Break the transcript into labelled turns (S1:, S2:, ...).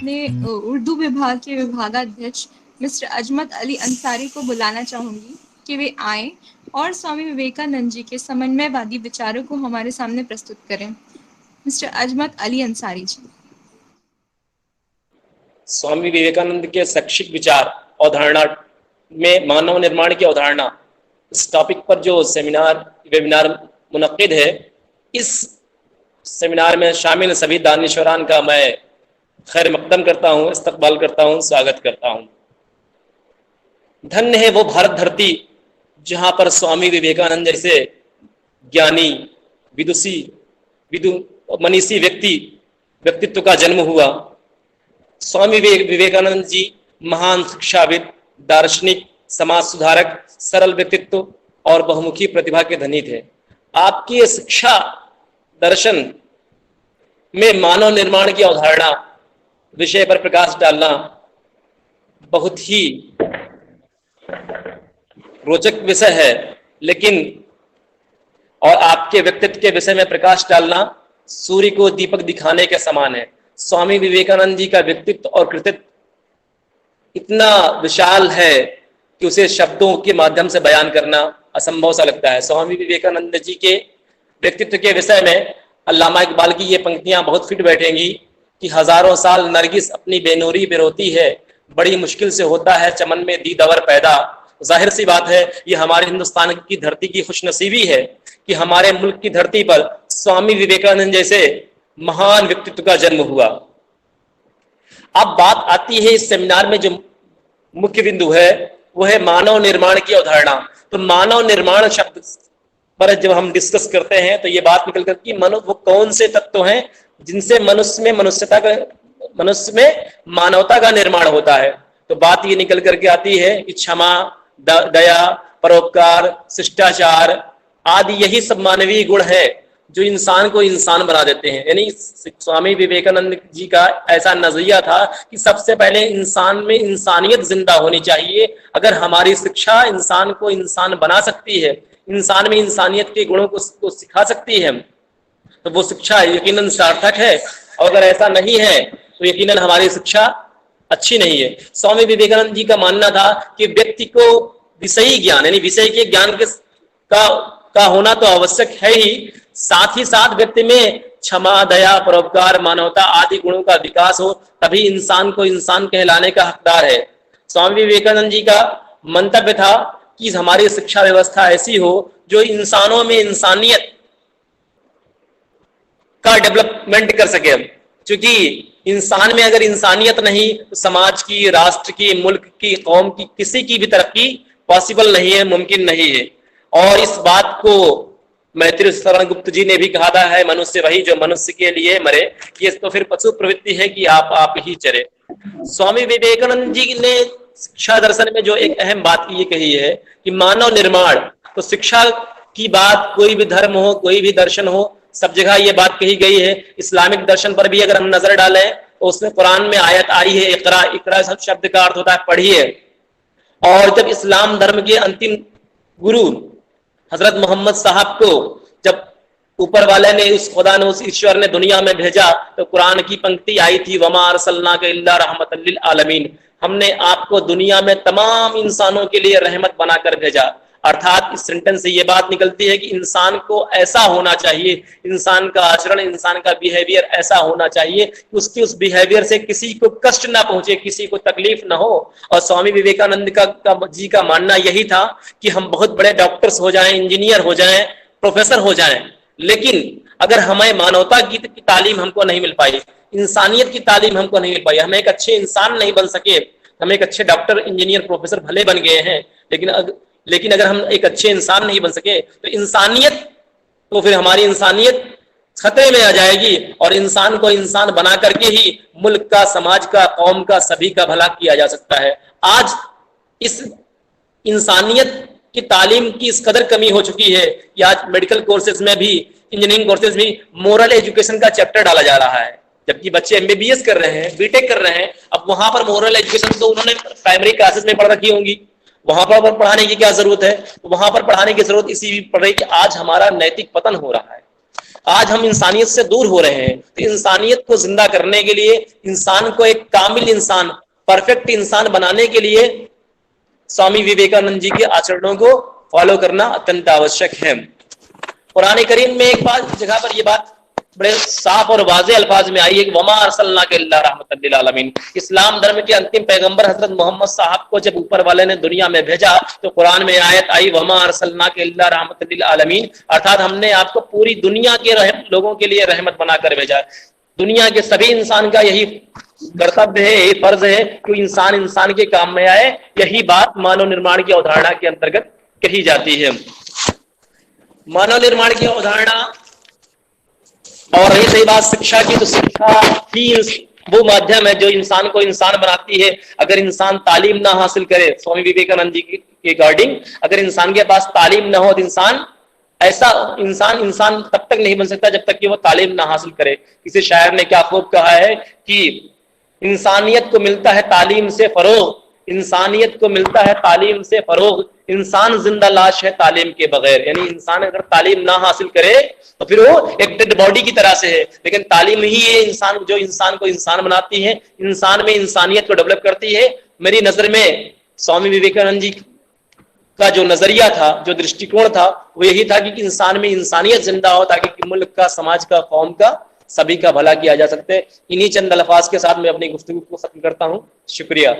S1: अपने उर्दू विभाग के विभागाध्यक्ष मिस्टर अजमत अली अंसारी को बुलाना चाहूँगी कि वे आएँ और स्वामी विवेकानंद जी के समन्वयवादी विचारों को हमारे सामने प्रस्तुत करें। मिस्टर अजमत अली अंसारी जी।
S2: स्वामी विवेकानंद के शैक्षिक विचार अवधारणा में मानव निर्माण की अवधारणा, इस टॉपिक पर जो वेबिनार मुनक्किद है, इस सेमिनार में शामिल सभी दानिश्वरान का मैं खैर मकदम करता हूँ, इस्तकबाल करता हूँ, स्वागत करता हूँ। धन्य है वो भारत धरती जहाँ पर स्वामी विवेकानंद जैसे ज्ञानी, मनीषी व्यक्तित्व का जन्म हुआ। स्वामी विवेकानंद जी महान शिक्षाविद, दार्शनिक, समाज सुधारक, सरल व्यक्तित्व और बहुमुखी प्रतिभा के धनी थे। आपकी शिक्षा दर्शन में मानव निर्माण की अवधारणा विषय पर प्रकाश डालना बहुत ही रोचक विषय है, लेकिन और आपके व्यक्तित्व के विषय में प्रकाश डालना सूर्य को दीपक दिखाने के समान है। स्वामी विवेकानंद जी का व्यक्तित्व और कृतित्व इतना विशाल है कि उसे शब्दों के माध्यम से बयान करना असंभव सा लगता है। स्वामी विवेकानंद जी के व्यक्तित्व के विषय में अल्लामा इकबाल की ये पंक्तियां बहुत फिट बैठेंगी कि हजारों साल नरगिस अपनी बेनूरी बेरोती है, बड़ी मुश्किल से होता है चमन में दीदवर पैदा। जाहिर सी बात है, ये हमारे हिंदुस्तान की धरती की खुशनसीबी है कि हमारे मुल्क की धरती पर स्वामी विवेकानंद जैसे महान व्यक्तित्व का जन्म हुआ। अब बात आती है इस सेमिनार में जो मुख्य बिंदु है वो है मानव निर्माण की अवधारणा। तो मानव निर्माण शब्द पर जब हम डिस्कस करते हैं तो ये बात निकल कर कि मनुष्य वो कौन से तत्व हैं जिनसे मनुष्य में मानवता का निर्माण होता है। तो बात ये निकल करके आती है कि क्षमा, दया, परोपकार, शिष्टाचार आदि यही सब मानवीय गुण है जो इंसान को इंसान बना देते हैं। यानी स्वामी विवेकानंद जी का ऐसा नजरिया था कि सबसे पहले इंसान में इंसानियत जिंदा होनी चाहिए। अगर हमारी शिक्षा इंसान को इंसान बना सकती है, इंसान में इंसानियत के गुणों को सिखा सकती है, तो वो शिक्षा यकीनन सार्थक है। और अगर ऐसा नहीं है तो यकीनन हमारी शिक्षा अच्छी नहीं है। स्वामी विवेकानंद जी का मानना था कि व्यक्ति को विषयी ज्ञान यानी विषय के ज्ञान का होना तो आवश्यक है ही, साथ ही साथ व्यक्ति में क्षमा, दया, परोपकार, मानवता आदि गुणों का विकास हो, तभी इंसान को इंसान कहलाने का हकदार है। स्वामी विवेकानंद जी का मंतव्य था कि हमारी शिक्षा व्यवस्था ऐसी हो जो इंसानों में इंसानियत का डेवलपमेंट कर सके, क्योंकि इंसान में अगर इंसानियत नहीं तो समाज की, राष्ट्र की, मुल्क की, कौम की किसी की भी तरक्की पॉसिबल नहीं है, मुमकिन नहीं है। और इस बात को मैत्री शरण गुप्त जी ने भी कहा था है, मनुष्य वही जो मनुष्य के लिए मरे। ये तो फिर पशु प्रवृत्ति है कि आप ही चरे। स्वामी विवेकानंद जी ने शिक्षा दर्शन में जो एक अहम बात ये कही है कि मानव निर्माण, तो शिक्षा की बात कोई भी धर्म हो, कोई भी दर्शन हो, सब जगह ये बात कही गई है। इस्लामिक दर्शन पर भी अगर हम नजर डालें तो उसमें कुरान में आयत आई है, इकरा। इकरा शब्द का अर्थ होता है पढ़िए। और जब इस्लाम धर्म के अंतिम गुरु हजरत मोहम्मद साहब को जब ऊपर वाले ने, उस खुदा ने, उस ईश्वर ने दुनिया में भेजा तो कुरान की पंक्ति आई थी, वमा अरसलनाका इल्ला रहमतल लिल आलमीन, हमने आपको दुनिया में तमाम इंसानों के लिए रहमत बनाकर भेजा। अर्थात इस सेंटेंस से ये बात निकलती है कि इंसान को ऐसा होना चाहिए, इंसान का आचरण, इंसान का बिहेवियर ऐसा होना चाहिए कि उसकी उस बिहेवियर से किसी को कष्ट ना पहुंचे, किसी को तकलीफ ना हो। और स्वामी विवेकानंद जी का मानना यही था कि हम बहुत बड़े डॉक्टर्स हो जाएं, इंजीनियर हो जाएं, प्रोफेसर हो जाएं, लेकिन अगर हमें मानवता की तालीम हमको नहीं मिल पाई, इंसानियत की तालीम हमको नहीं मिल पाई, हम एक अच्छे इंसान नहीं बन सके, हम एक अच्छे डॉक्टर, इंजीनियर, प्रोफेसर भले बन गए हैं, लेकिन अगर हम एक अच्छे इंसान नहीं बन सके तो इंसानियत, तो फिर हमारी इंसानियत खतरे में आ जाएगी। और इंसान को इंसान बना करके ही मुल्क का, समाज का, कौम का, सभी का भला किया जा सकता है। आज इस इंसानियत की तालीम की इस कदर कमी हो चुकी है कि आज मेडिकल कोर्सेज में भी, इंजीनियरिंग कोर्सेज भी मोरल एजुकेशन का चैप्टर डाला जा रहा है, जबकि बच्चे एमबीबीएस कर रहे हैं, बीटेक कर रहे हैं। अब वहां पर मोरल एजुकेशन तो उन्होंने प्राइमरी क्लासेस में पढ़ रखी होंगी, वहां पर पढ़ाने की क्या जरूरत है? तो वहां पर पढ़ाने की जरूरत इसी पड़ रही कि आज हमारा नैतिक पतन हो रहा है। आज हम इंसानियत से दूर हो रहे हैं। तो इंसानियत को जिंदा करने के लिए, इंसान को एक कामिल इंसान, परफेक्ट इंसान बनाने के लिए स्वामी विवेकानंद जी के आचरणों को फॉलो करना अत्यंत आवश्यक है। कुरान करीम में एक बात जगह पर यह बात बड़े साफ और वाज़ेह अल्फाज में आई है कि वमा अरसलनाका इल्ला रहमतल लिल आलमीन। इस्लाम धर्म के अंतिम पैगंबर हजरत मोहम्मद साहब को जब ऊपर वाले ने दुनिया में भेजा तो कुरान में आयत आई वमा अरसलनाका इल्ला रहमतल लिल आलमीन, अर्थात हमने आपको पूरी दुनिया के लोगों के लिए रहमत बनाकर भेजा। दुनिया के सभी इंसान का यही कर्तव्य है, यही फर्ज है कि इंसान इंसान के काम में आए। यही बात मानव निर्माण की अवधारणा के अंतर्गत कही जाती है। मानव निर्माण की अवधारणा और रही सही बात शिक्षा की, तो शिक्षा ही वो माध्यम है जो इंसान को इंसान बनाती है। अगर इंसान तालीम ना हासिल करे, स्वामी विवेकानंद जी के अकॉर्डिंग, अगर इंसान के पास तालीम ना हो तो इंसान इंसान तब तक नहीं बन सकता जब तक कि वो तालीम ना हासिल करे। किसी शायर ने क्या खूब कहा है कि इंसानियत को मिलता है तालीम से फरोग, इंसानियत को मिलता है तालीम से फरोग, इंसान जिंदा लाश है तालीम के बगैर। यानी इंसान अगर तालीम ना हासिल करे तो फिर वो एक डेड बॉडी की तरह से है। लेकिन तालीम ही ये इंसान जो इंसान को इंसान बनाती है, इंसान में इंसानियत को डेवलप करती है। मेरी नजर में स्वामी विवेकानंद जी का जो नजरिया था, जो दृष्टिकोण था, वो यही था कि इंसान में इंसानियत जिंदा हो ताकि मुल्क का, समाज का, कौम का, सभी का भला किया जा सकते। इन्हीं चंद अल्फाज के साथ मैं अपनी गुफ्तगू को खत्म करता हूँ। शुक्रिया।